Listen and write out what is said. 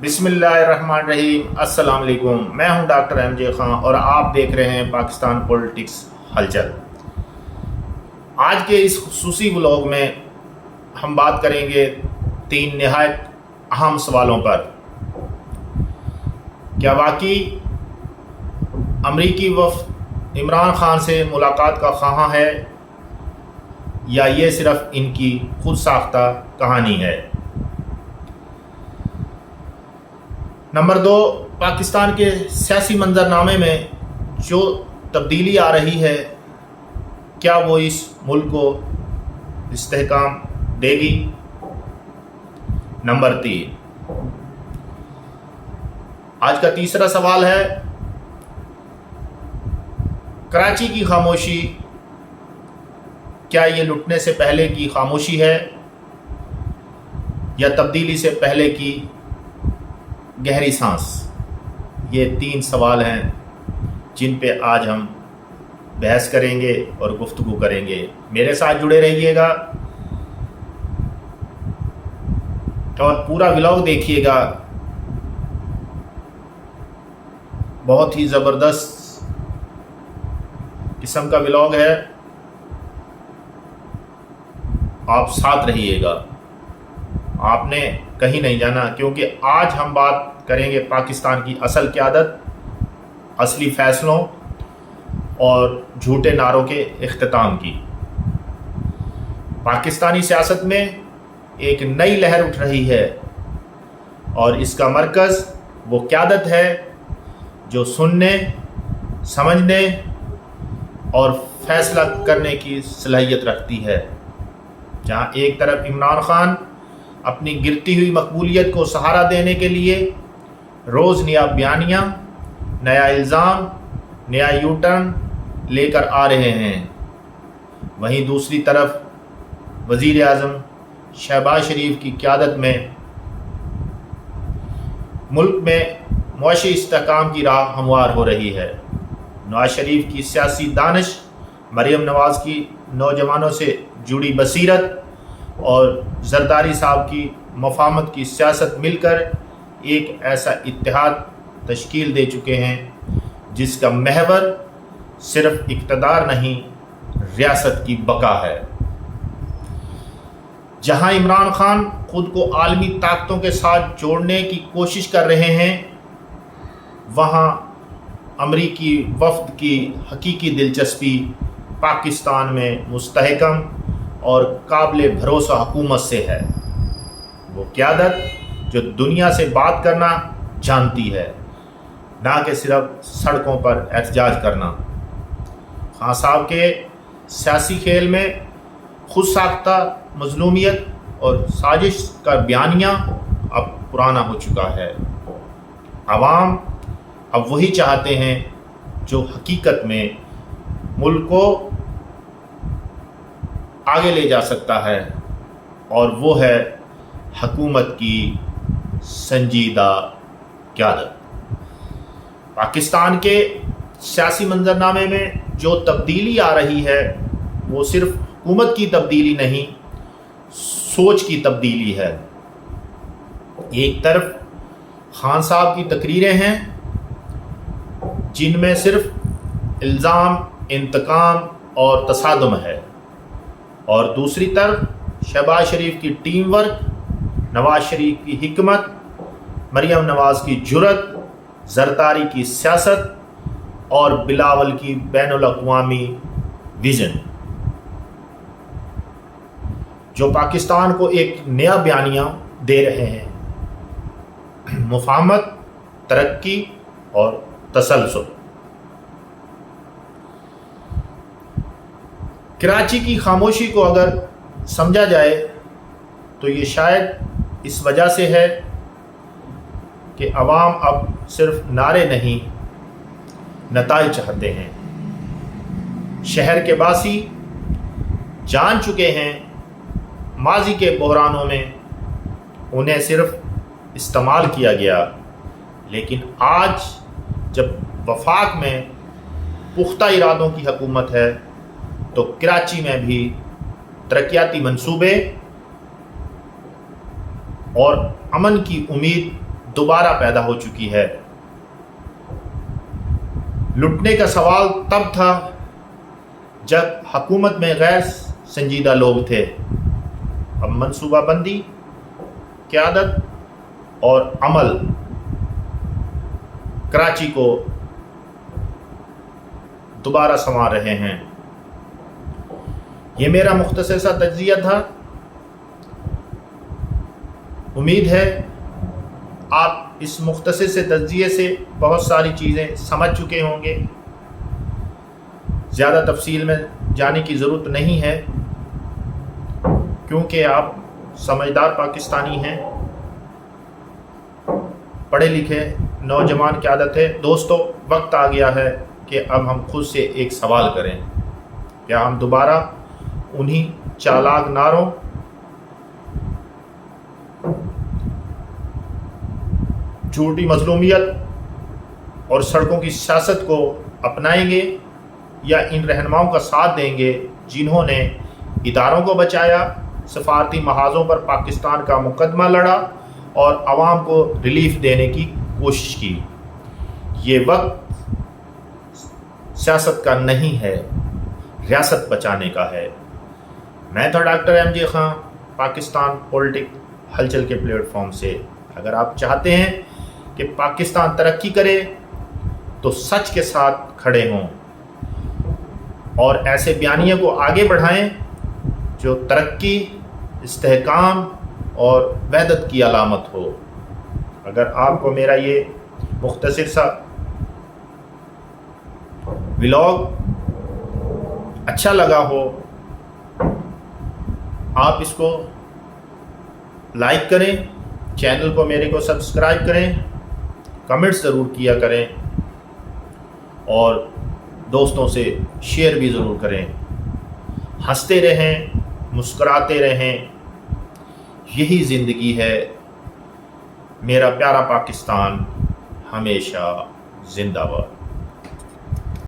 बिस्मिल्लाहिर्रहमानिर्रहीम। अस्सलाम वालेकुम। मैं हूं डॉक्टर MJ खान और आप देख रहे हैं पाकिस्तान पॉलिटिक्स हलचल। आज के इस खुसूसी व्लॉग में हम बात करेंगे 3 निहायत अहम सवालों पर। क्या वाकई अमरीकी वफ़द इमरान खान से मुलाकात का ख्वाहां है या ये सिर्फ इनकी खुद साख्ता कहानी है। नंबर 2, पाकिस्तान के सियासी मंजरनामे में जो तब्दीली आ रही है, क्या वो इस मुल्क को इस्तेहकाम देगी। नंबर 3, आज का तीसरा सवाल है, कराची की खामोशी क्या ये लुटने से पहले की खामोशी है या तब्दीली से पहले की गहरी सांस। ये 3 सवाल हैं जिन पे आज हम बहस करेंगे और गुफ्तगू करेंगे। मेरे साथ जुड़े रहिएगा और पूरा व्लॉग देखिएगा। बहुत ही ज़बरदस्त किस्म का व्लॉग है, आप साथ रहिएगा, आपने कहीं नहीं जाना, क्योंकि आज हम बात करेंगे पाकिस्तान की असल क़यादत, असली फ़ैसलों और झूठे नारों के इख्तिताम की। पाकिस्तानी सियासत में एक नई लहर उठ रही है और इसका मरकज़ वो क़यादत है जो सुनने, समझने और फ़ैसला करने की सलाहियत रखती है। जहाँ एक तरफ इमरान खान अपनी गिरती हुई मकबूलियत को सहारा देने के लिए रोज़ नया बयानिया, नया इल्ज़ाम, नया यूटर्न लेकर आ रहे हैं, वहीं दूसरी तरफ वज़ीर आज़म शहबाज शरीफ की क़यादत में मुल्क में मुआशी इस्तेहकाम की राह हमवार हो रही है। नवाज शरीफ की सियासी दानिश, मरीम नवाज़ की नौजवानों से जुड़ी बसीरत और जरदारी साहब की मफाहमत की सियासत मिलकर एक ऐसा इत्तेहाद तश्कील दे चुके हैं जिसका महवर सिर्फ इक़्तिदार नहीं, रियासत की बका है। जहां इमरान खान खुद को आलमी ताकतों के साथ जोड़ने की कोशिश कर रहे हैं, वहां अमरीकी वफ़द की हकीकी दिलचस्पी पाकिस्तान में मुस्तहकम और काबिल भरोसा हुकूमत से है। वो क़यादत जो दुनिया से बात करना जानती है, ना कि सिर्फ सड़कों पर एहतजाज करना। खान साहब के सियासी खेल में खुद साख्ता मज़लूमियत और साजिश का बयानिया अब पुराना हो चुका है। आवाम अब वही चाहते हैं जो हकीकत में मुल्क को आगे ले जा सकता है, और वो है हुकूमत की संजीदा क़यादत। पाकिस्तान के सियासी मंजरनामे में जो तब्दीली आ रही है, वो सिर्फ हुकूमत की तब्दीली नहीं, सोच की तब्दीली है। एक तरफ खान साहब की तकरीरें हैं जिनमें सिर्फ इल्ज़ाम, इंतकाम और तसादुम है, और दूसरी तरफ शहबाज शरीफ की टीम वर्क, नवाज शरीफ की हिकमत, मरीम नवाज़ की जुरत, जरदारी की सियासत और बिलावल की बैनुल-अक़वामी विज़न, जो पाकिस्तान को एक नया बयानिया दे रहे हैं, मुफाहमत, तरक्की और तसलसल। कराची की खामोशी को अगर समझा जाए तो ये शायद इस वजह से है कि अवाम अब सिर्फ नारे नहीं, नताइज चाहते हैं। शहर के बासी जान चुके हैं माजी के बहरानों में उन्हें सिर्फ इस्तेमाल किया गया, लेकिन आज जब वफाक में पुख्ता इरादों की हुकूमत है, तो कराची में भी तरक्याती मंसूबे और अमन की उम्मीद दोबारा पैदा हो चुकी है। लुटने का सवाल तब था जब हुकूमत में गैर संजीदा लोग थे। अब मनसूबाबंदी, क़यादत और अमल कराची को दोबारा संवार रहे हैं। ये मेरा मुख्तसर सा तज्ज़िया था। उम्मीद है आप इस मुख्तसर से तज्ज़िये से बहुत सारी चीज़ें समझ चुके होंगे। ज़्यादा तफसील में जाने की ज़रूरत नहीं है क्योंकि आप समझदार पाकिस्तानी हैं, पढ़े लिखे नौजवान क़यादत है। दोस्तों, वक्त आ गया है कि अब हम खुद से एक सवाल करें, क्या हम दोबारा उन्हीं चालाक नारों, झूठी मज़लूमियत और सड़कों की सियासत को अपनाएंगे या इन रहनुमाओं का साथ देंगे जिन्होंने इदारों को बचाया, सफारती महाज़ों पर पाकिस्तान का मुकदमा लड़ा और आवाम को रिलीफ देने की कोशिश की। ये वक्त सियासत का नहीं है, रियासत बचाने का है। मैं था डॉक्टर MJ खां, पाकिस्तान पॉलिटिक हलचल के प्लेटफॉर्म से। अगर आप चाहते हैं कि पाकिस्तान तरक्की करे तो सच के साथ खड़े हों और ऐसे बयानियों को आगे बढ़ाएं जो तरक्की, इस्तेहकाम और वहदत की अलामत हो। अगर आपको मेरा ये मुख्तसर सा व्लॉग अच्छा लगा हो, आप इसको लाइक करें, चैनल को मेरे को सब्सक्राइब करें, कमेंट्स ज़रूर किया करें और दोस्तों से शेयर भी ज़रूर करें। हंसते रहें, मुस्कुराते रहें, यही ज़िंदगी है। मेरा प्यारा पाकिस्तान हमेशा जिंदाबाद।